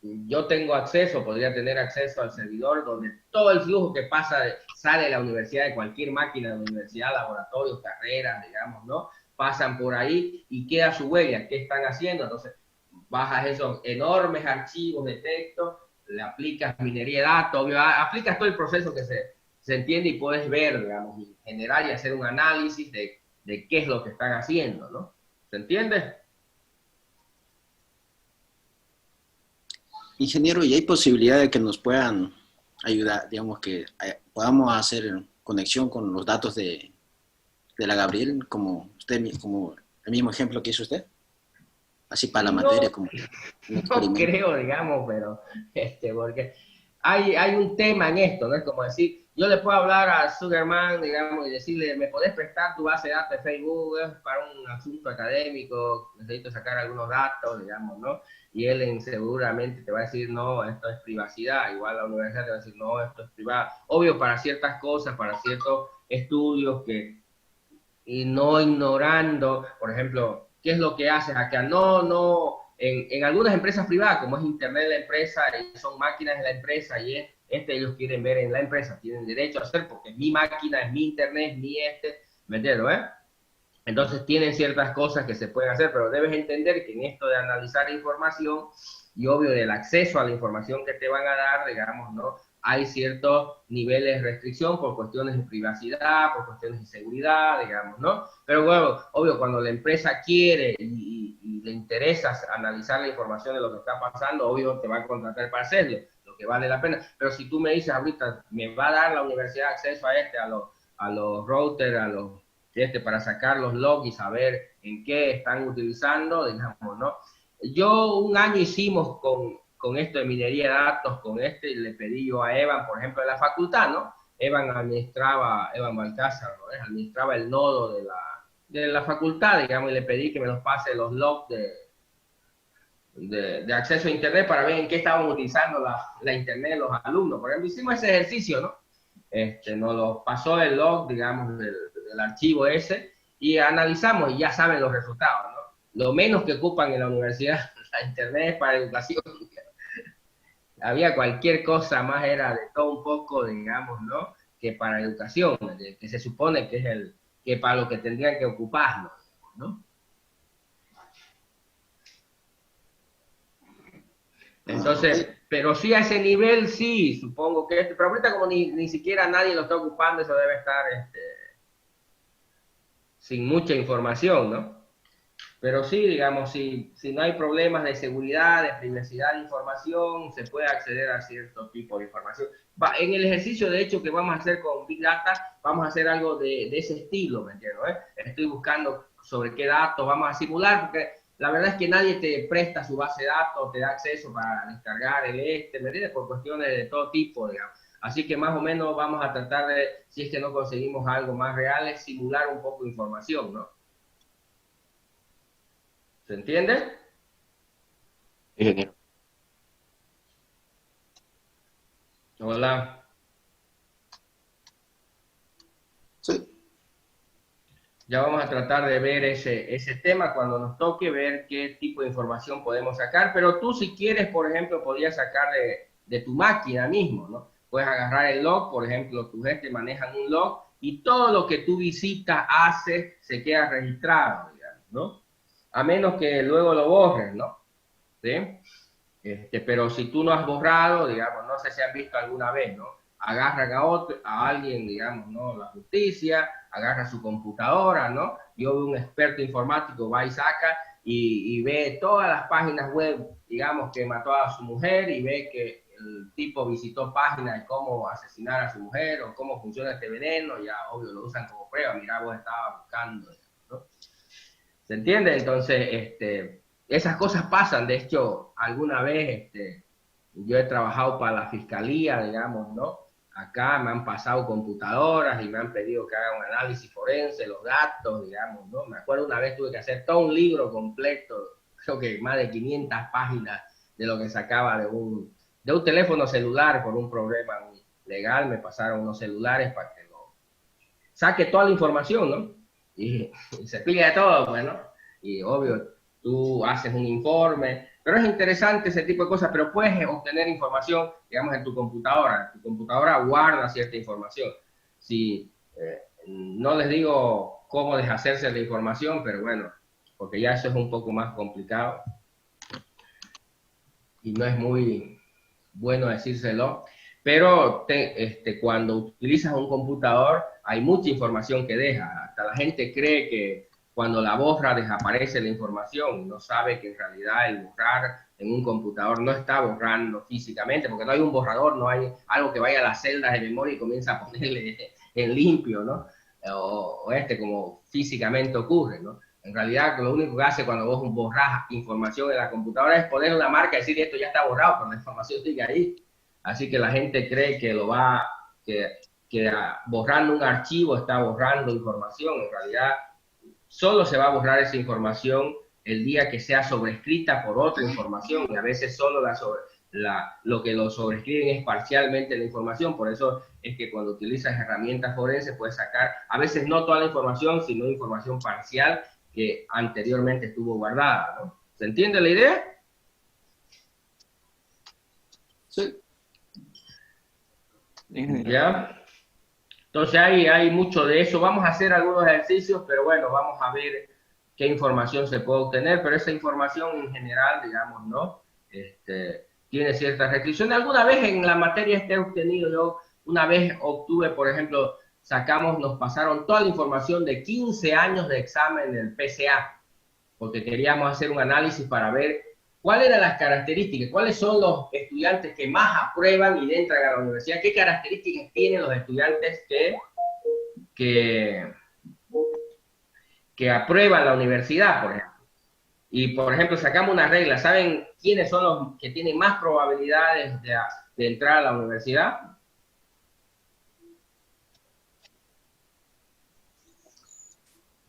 yo tengo acceso, podría tener acceso al servidor donde todo el flujo que pasa, sale de la universidad, de cualquier máquina de la universidad, laboratorios, carreras, digamos, ¿no? Pasan por ahí y queda su huella, ¿qué están haciendo? Entonces, bajas esos enormes archivos de texto, le aplicas minería de datos, obvio, aplicas todo el proceso que se entiende y puedes ver, digamos, y generar y hacer un análisis de qué es lo que están haciendo, ¿no? ¿Se entiende? Ingeniero, ¿y hay posibilidad de que nos puedan ayudar, digamos, que podamos hacer conexión con los datos de la Gabriel, como el mismo ejemplo que hizo usted? Así para la materia, como un No creo, digamos, pero porque hay un tema en esto, ¿no? Es como decir, yo le puedo hablar a Sugarman, digamos, y decirle, ¿me podés prestar tu base de datos de Facebook para un asunto académico? Necesito sacar algunos datos, digamos, ¿no? Y él seguramente te va a decir, no, esto es privacidad. Igual la universidad te va a decir, no, esto es privado. Obvio, para ciertas cosas, para ciertos estudios y no ignorando, por ejemplo, ¿qué es lo que haces acá? No, en algunas empresas privadas, como es Internet de la empresa, y son máquinas de la empresa, y ellos quieren ver en la empresa, tienen derecho a hacer, porque es mi máquina, es mi Internet, es mi ¿me entiendes, Entonces tienen ciertas cosas que se pueden hacer, pero debes entender que en esto de analizar información, y obvio del acceso a la información que te van a dar, digamos, ¿no? Hay ciertos niveles de restricción por cuestiones de privacidad, por cuestiones de seguridad, digamos, ¿no? Pero bueno, obvio, cuando la empresa quiere y le interesa analizar la información de lo que está pasando, obvio te va a contratar para hacerlo, lo que vale la pena. Pero si tú me dices ahorita, me va a dar la universidad acceso a los routers, para sacar los logs y saber en qué están utilizando, digamos, ¿no? Yo un año hicimos con esto de minería de datos, y le pedí yo a Evan, por ejemplo, de la facultad, ¿no? Evan Balcázar, ¿no? Administraba el nodo de la facultad, digamos, y le pedí que me los pase los logs de acceso a Internet para ver en qué estaban utilizando la Internet los alumnos. Por ejemplo, hicimos ese ejercicio, ¿no? Nos lo pasó el log, digamos, del archivo ese, y analizamos y ya saben los resultados, ¿no? Lo menos que ocupan en la universidad la Internet es para educación. Había cualquier cosa más, era de todo un poco, digamos, ¿no? Que para educación, que se supone que es que para lo que tendrían que ocuparnos, ¿no? Entonces, pero sí a ese nivel, sí, supongo que pero ahorita como ni siquiera nadie lo está ocupando, eso debe estar sin mucha información, ¿no? Pero sí, digamos, si no hay problemas de seguridad, de privacidad de información, se puede acceder a cierto tipo de información. En el ejercicio, de hecho, que vamos a hacer con Big Data, vamos a hacer algo de ese estilo, ¿me entiendes? Estoy buscando sobre qué datos vamos a simular, porque la verdad es que nadie te presta su base de datos, te da acceso para descargar ¿me entiendes? Por cuestiones de todo tipo, digamos. Así que más o menos vamos a tratar de, si es que no conseguimos algo más real, es simular un poco de información, ¿no? ¿Se entiende? Ingeniero. Hola. Sí. Ya vamos a tratar de ver ese tema cuando nos toque, ver qué tipo de información podemos sacar, pero tú si quieres, por ejemplo, podrías sacar de tu máquina mismo, ¿no? Puedes agarrar el log, por ejemplo, tu gente manejan un log y todo lo que tú visitas, haces, se queda registrado, digamos, ¿no? A menos que luego lo borres, ¿no? ¿Sí? Pero si tú no has borrado, digamos, no sé si han visto alguna vez, ¿no? Agarran a alguien, digamos, ¿no? La justicia, agarra su computadora, ¿no? Yo veo un experto informático, va y saca y ve todas las páginas web, digamos, que mató a su mujer y ve que el tipo visitó páginas de cómo asesinar a su mujer o cómo funciona este veneno, ya obvio lo usan como prueba, mira, vos estabas buscando, ¿no? ¿Se entiende? Entonces, esas cosas pasan. De hecho, alguna vez yo he trabajado para la fiscalía, digamos, ¿no? Acá me han pasado computadoras y me han pedido que haga un análisis forense, los datos, digamos, ¿no? Me acuerdo una vez tuve que hacer todo un libro completo, creo que más de 500 páginas de lo que sacaba de un teléfono celular por un problema legal, me pasaron unos celulares para que lo saque toda la información, ¿no? Y se pilla de todo, pues, ¿no? Y obvio, tú haces un informe, pero es interesante ese tipo de cosas, pero puedes obtener información, digamos, en tu computadora. Tu computadora guarda cierta información. Si, no les digo cómo deshacerse de la información, pero bueno, porque ya eso es un poco más complicado y no es muy bueno decírselo, pero cuando utilizas un computador hay mucha información que deja. Hasta la gente cree que cuando la borra desaparece la información y no sabe que en realidad el borrar en un computador no está borrando físicamente, porque no hay un borrador, no hay algo que vaya a las celdas de memoria y comienza a ponerle en limpio, ¿no? O como físicamente ocurre, ¿no? En realidad, lo único que hace cuando vos borras información en la computadora es poner una marca y decir esto ya está borrado, pero la información sigue ahí. Así que la gente cree que borrando un archivo está borrando información. En realidad, solo se va a borrar esa información el día que sea sobrescrita por otra información, y a veces solo lo que lo sobrescriben es parcialmente la información. Por eso es que cuando utilizas herramientas forenses puedes sacar, a veces no toda la información, sino información parcial que anteriormente estuvo guardada, ¿no? ¿Se entiende la idea? Sí. ¿Ya? Entonces hay mucho de eso. Vamos a hacer algunos ejercicios, pero bueno, vamos a ver qué información se puede obtener, pero esa información en general, digamos, ¿no? Tiene ciertas restricciones. Alguna vez en la materia he obtenido, yo una vez obtuve, por ejemplo, nos pasaron toda la información de 15 años de examen del PCA, porque queríamos hacer un análisis para ver cuáles eran las características, cuáles son los estudiantes que más aprueban y entran a la universidad, qué características tienen los estudiantes que aprueban la universidad, por ejemplo. Y, por ejemplo, sacamos una regla. ¿Saben quiénes son los que tienen más probabilidades de entrar a la universidad?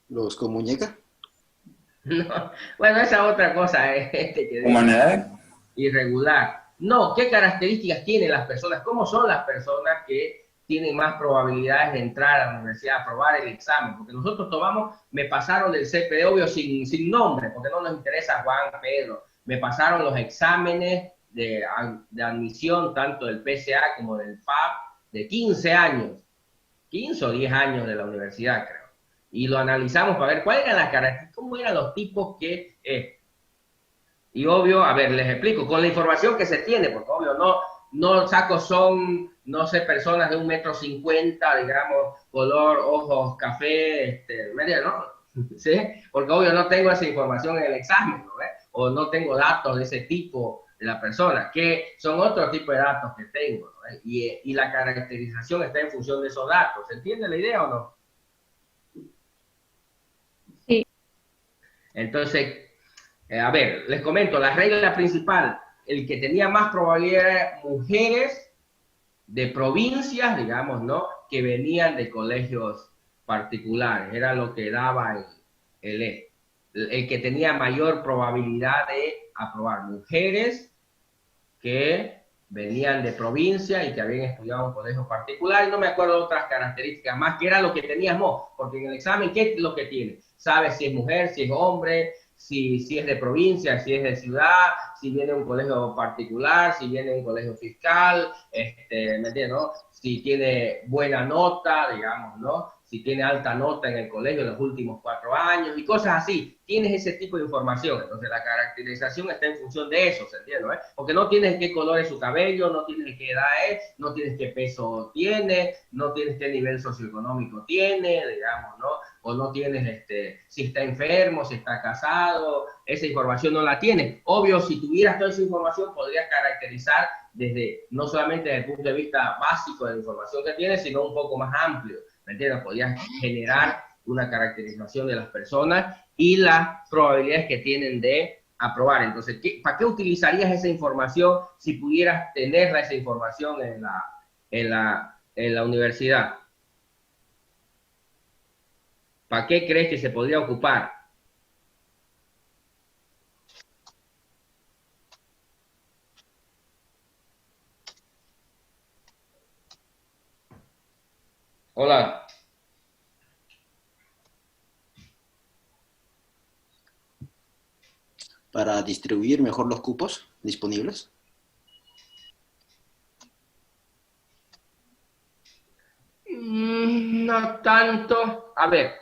¿Los con muñeca? No. Bueno, esa otra cosa ¿Humanidades? Irregular. No, ¿qué características tienen las personas? ¿Cómo son las personas que tienen más probabilidades de entrar a la universidad, aprobar el examen? Porque nosotros me pasaron del CPD, obvio, sin nombre, porque no nos interesa Juan, Pedro. Me pasaron los exámenes de admisión, tanto del PCA como del FAB, de 15 años, 15 o 10 años de la universidad, creo. Y lo analizamos para ver cuáles eran las características, cómo eran los tipos que... Y obvio, a ver, les explico, con la información que se tiene, porque obvio no saco son, no sé, personas de 1,50 m, digamos, color, ojos, café, media, ¿no? ¿Sí? Porque obvio no tengo esa información en el examen, ¿no? O no tengo datos de ese tipo de la persona, que son otro tipo de datos que tengo, ¿no? Y la caracterización está en función de esos datos. ¿Se entiende la idea o no? Sí. Entonces, a ver, les comento, la regla principal, el que tenía más probabilidades, mujeres de provincias, digamos, ¿no? Que venían de colegios particulares, era lo que daba el que tenía mayor probabilidad de aprobar, mujeres que venían de provincia y que habían estudiado en colegios particulares. No me acuerdo de otras características más, que era lo que teníamos, porque en el examen, ¿qué es lo que tiene? Sabes si es mujer, si es hombre, si es de provincia, si es de ciudad, si viene de un colegio particular, si viene de un colegio fiscal, ¿me entiendes, no? Si tiene buena nota, digamos, ¿no? Si tiene alta nota en el colegio en los últimos 4 años y cosas así. Tienes ese tipo de información. Entonces la caracterización está en función de eso, ¿se entiende? Porque no tienes qué color es su cabello, no tienes qué edad es, no tienes qué peso tiene, no tienes qué nivel socioeconómico tiene, digamos, ¿no? O no tienes si está enfermo, si está casado, esa información no la tienes. Obvio, si tuvieras toda esa información, podrías caracterizar no solamente desde el punto de vista básico de la información que tienes, sino un poco más amplio, ¿me entiendes? Podrías generar una caracterización de las personas y las probabilidades que tienen de aprobar. Entonces, ¿para qué utilizarías esa información si pudieras tenerla, esa información en la universidad? ¿Para qué crees que se podría ocupar? Hola. Para distribuir mejor los cupos disponibles. No tanto. A ver,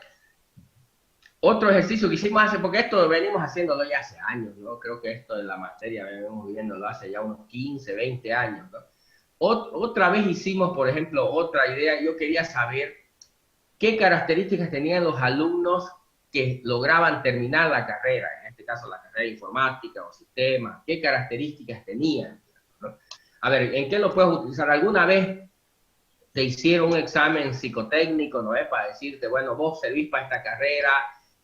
otro ejercicio que hicimos hace, porque esto venimos haciéndolo ya hace años, ¿no? Creo que esto de la materia venimos viviéndolo hace ya unos 15, 20 años, ¿no? Otra vez hicimos, por ejemplo, otra idea. Yo quería saber qué características tenían los alumnos que lograban terminar la carrera, en este caso la carrera de informática o sistemas, qué características tenían, ¿no? A ver, ¿en qué lo puedes utilizar? ¿Alguna vez te hicieron un examen psicotécnico, ¿no es? Para decirte, bueno, vos servís para esta carrera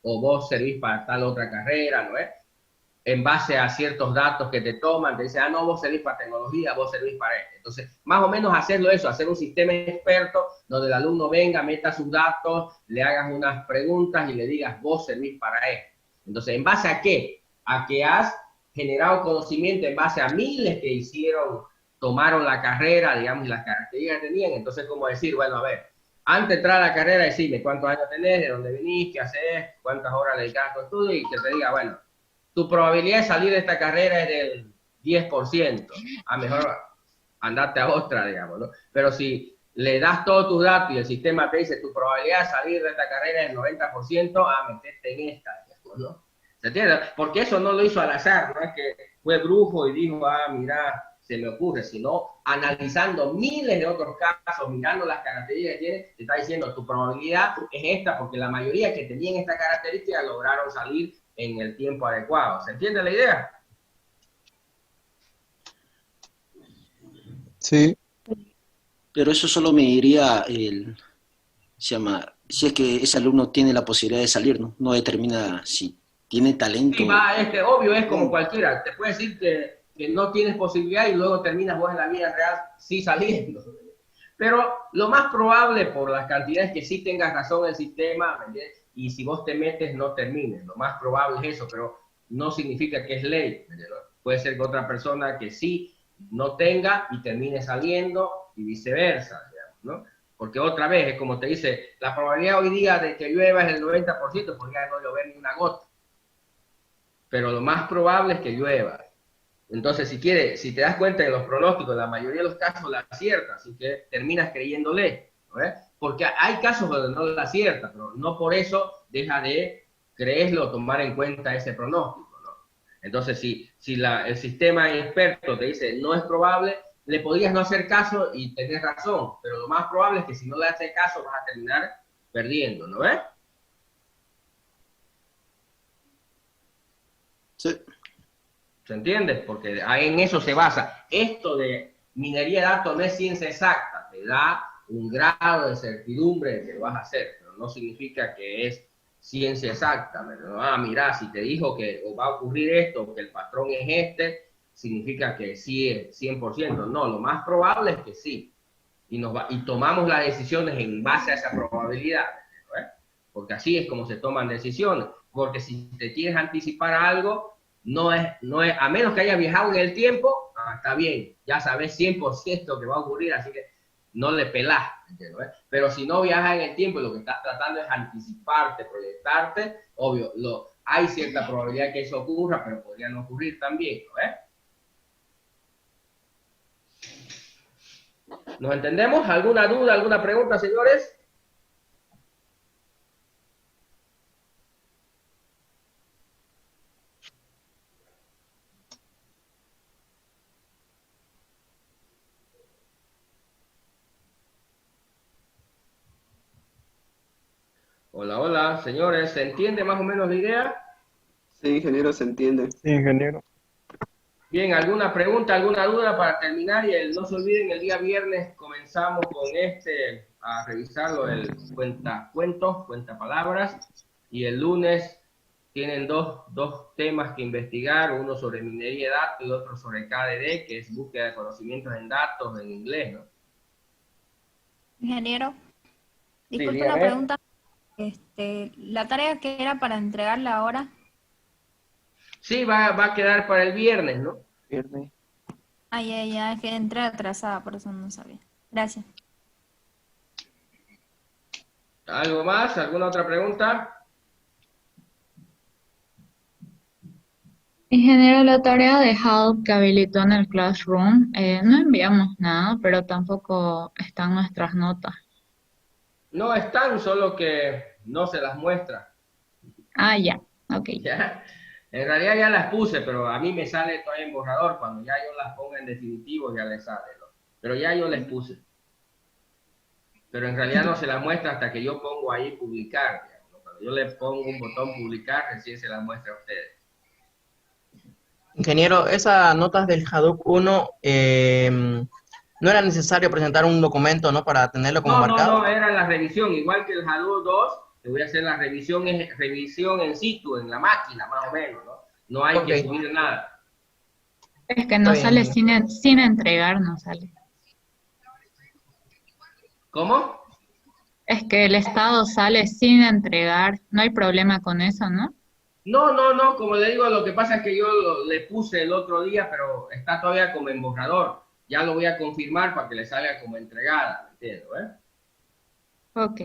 o vos servís para tal otra carrera, ¿no es? En base a ciertos datos que te toman, te dicen, ah, no, vos servís para tecnología, vos servís para esto. Entonces, más o menos hacerlo eso, hacer un sistema experto donde el alumno venga, meta sus datos, le hagas unas preguntas y le digas, vos servís para esto. Entonces, ¿en base a qué? A que has generado conocimiento en base a miles que hicieron, tomaron la carrera, digamos, y las características que tenían. Entonces, como decir, bueno, a ver, antes de entrar a la carrera, decime cuántos años tenés, de dónde vinís, qué haces, cuántas horas le dedicas a tu estudio, y que te diga, bueno, tu probabilidad de salir de esta carrera es del 10%. A mejor andarte a otra, digamos, ¿no? Pero si le das todos tus datos y el sistema te dice tu probabilidad de salir de esta carrera es del 90%, meterte en esta, digamos, ¿no? ¿Se entiende? Porque eso no lo hizo al azar, no es que fue brujo y dijo, mira, se me ocurre, sino analizando miles de otros casos, mirando las características que tiene, te está diciendo tu probabilidad es esta, porque la mayoría que tenían esta característica lograron salir en el tiempo adecuado. ¿Se entiende la idea? Sí. Pero eso solo me diría se llama, si es que ese alumno tiene la posibilidad de salir, ¿no? No determina si tiene talento. Sí, obvio, es como cualquiera. Te puede decir que no tienes posibilidad y luego terminas vos en la vida real sí saliendo. Pero lo más probable, por las cantidades que sí tengas razón el sistema, ¿me entiendes? Y si vos te metes, no termines. Lo más probable es eso, pero no significa que es ley. Puede ser que otra persona que sí no tenga y termine saliendo y viceversa, digamos, ¿no? Porque otra vez, es como te dice, la probabilidad hoy día de que llueva es el 90%, podría no llover ni una gota. Pero lo más probable es que llueva. Entonces, si te das cuenta en los pronósticos, la mayoría de los casos la acierta, así que terminas creyéndole, ¿no? Porque hay casos donde no la acierta, pero no por eso deja de creerlo o tomar en cuenta ese pronóstico, ¿no? Entonces, si el sistema experto te dice no es probable, le podrías no hacer caso y tener razón, pero lo más probable es que si no le haces caso vas a terminar perdiendo, ¿no ves? Sí. ¿Se entiende? Porque en eso se basa. Esto de minería de datos no es ciencia exacta, te da un grado de certidumbre de que lo vas a hacer, pero no significa que es ciencia exacta. Mira, si te dijo que va a ocurrir esto, o que el patrón es este, significa que sí es 100%. No, lo más probable es que sí. Y tomamos las decisiones en base a esa probabilidad, ¿no? Porque así es como se toman decisiones. Porque si te quieres anticipar a algo, no es, a menos que hayas viajado en el tiempo, está bien, ya sabes 100% que va a ocurrir, así que no le pelás, ¿no? Pero si no viajas en el tiempo y lo que estás tratando es anticiparte, proyectarte, obvio, hay cierta probabilidad que eso ocurra, pero podría no ocurrir también, ¿no? ¿Nos entendemos? ¿Alguna duda, alguna pregunta, señores? Hola, hola, señores, ¿se entiende más o menos la idea? Sí, ingeniero, se entiende. Sí, ingeniero. Bien, ¿alguna pregunta, alguna duda para terminar? Y no se olviden, el día viernes comenzamos con a revisarlo, el cuentacuentos, cuentapalabras, y el lunes tienen dos temas que investigar, uno sobre minería de datos y otro sobre KDD, que es búsqueda de conocimientos en datos en inglés, ¿no? Ingeniero, disculpe dígame. una pregunta. ¿La tarea que era para entregarla ahora? Sí, va a quedar para el viernes, ¿no? Viernes. Ya, es que entré atrasada, por eso no sabía. Gracias. ¿Algo más? ¿Alguna otra pregunta? Ingeniero, la tarea de Help que habilitó en el Classroom, no enviamos nada, pero tampoco están nuestras notas. No están, solo que no se las muestra. Ah, ya, ok. ¿Ya? En realidad ya las puse, pero a mí me sale todavía en borrador. Cuando ya yo las ponga en definitivo ya les sale, ¿no? Pero ya yo les puse. Pero en realidad no se las muestra hasta que yo pongo ahí publicar, digamos, ¿no? Cuando yo le pongo un botón publicar, recién se las muestra a ustedes. Ingeniero, esas notas del Hadoop 1, no era necesario presentar un documento, ¿no? Para tenerlo como marcado. No, era la revisión. Igual que el Hadoop 2, te voy a hacer la revisión, es revisión en situ, en la máquina, más o menos, ¿no? No hay que subir nada. Es que no sale sin entregar, no sale. ¿Cómo? Es que el estado sale sin entregar, no hay problema con eso, ¿no? No, como le digo, lo que pasa es que yo le puse el otro día, pero está todavía como en borrador. Ya lo voy a confirmar para que le salga como entregada, ¿me entiendes? Ok.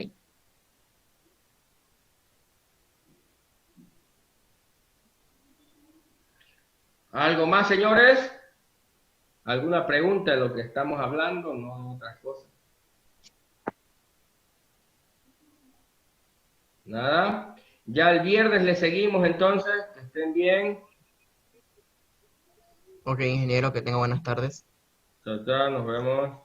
¿Algo más, señores? ¿Alguna pregunta de lo que estamos hablando? No, otras cosas. Nada. Ya el viernes le seguimos entonces. Que estén bien. Ok, ingeniero, que tenga buenas tardes. Chao, chao, nos vemos.